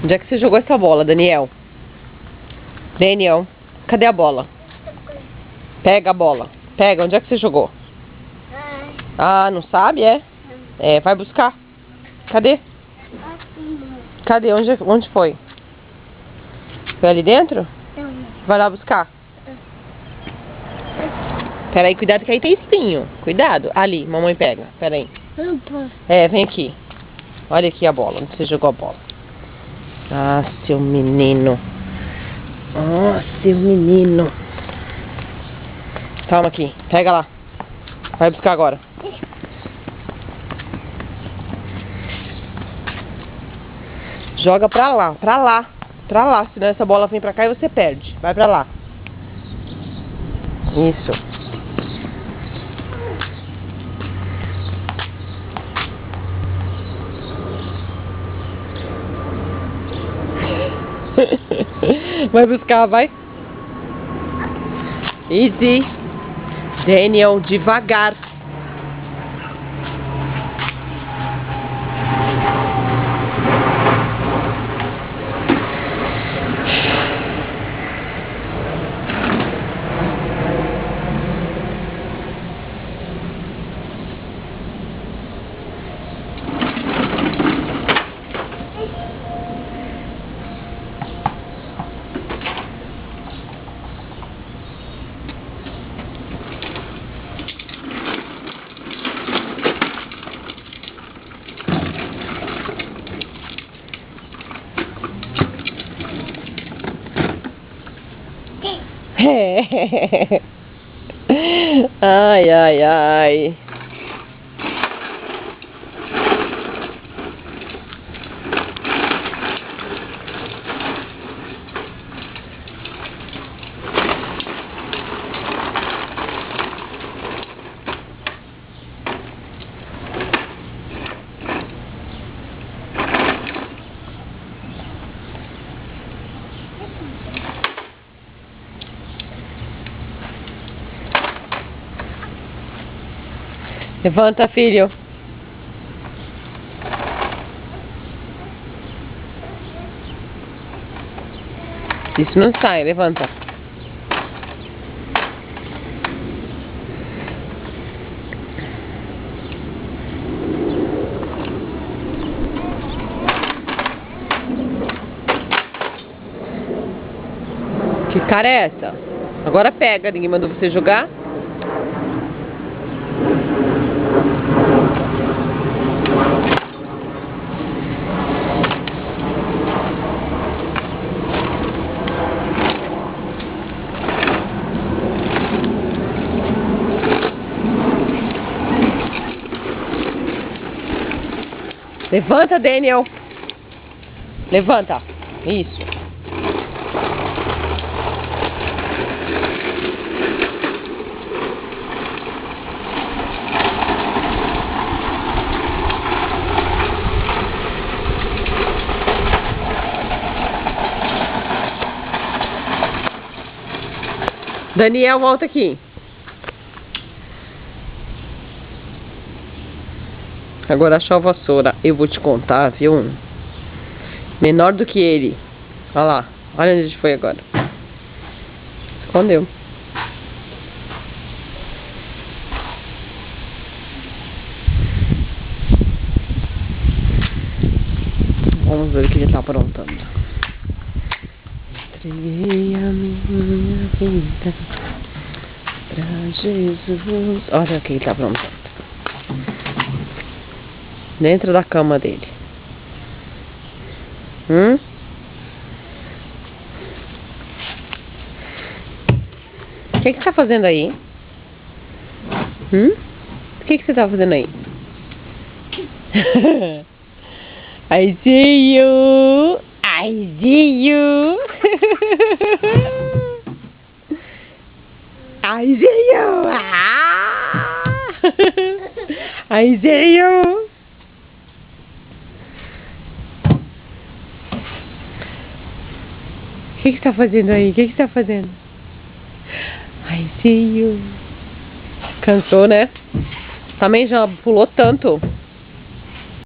Onde é que você jogou essa bola, Daniel? Daniel, cadê a bola? Pega a bola. Pega, onde é que você jogou? Ah, não sabe, é? É, vai buscar. Cadê? Cadê? Onde foi? Foi ali dentro? Vai lá buscar. Pera aí, cuidado que aí tem espinho. Cuidado. Ali, mamãe pega. Pera aí. É, vem aqui. Olha aqui a bola. Onde você jogou a bola? Ah, seu menino. Ah, seu menino. Calma aqui. Pega lá. Vai buscar agora. Joga pra lá, pra lá. Pra lá. Senão essa bola vem pra cá e você perde. Vai pra lá. Isso. Vai buscar, vai. Easy. Daniel, devagar. Ai, ai, ai. Levanta, filho. Isso não sai, levanta. Que cara é essa? Agora pega, ninguém mandou você jogar? Levanta, Daniel. Levanta. Isso. Daniel, volta aqui. Agora achou a vassoura. Eu vou te contar, viu? Menor do que ele. Olha lá. Olha onde a gente foi agora. Escondeu. Vamos ver o que ele tá aprontando. Entreguei a minha vida pra Jesus. Olha o que ele tá aprontando. Dentro da cama dele. O que você tá fazendo aí? O que você tá fazendo aí? I see you. I see you. I see you. I see you. O que você tá fazendo aí? O que você tá fazendo? I see you. Cansou, né? Também já pulou tanto.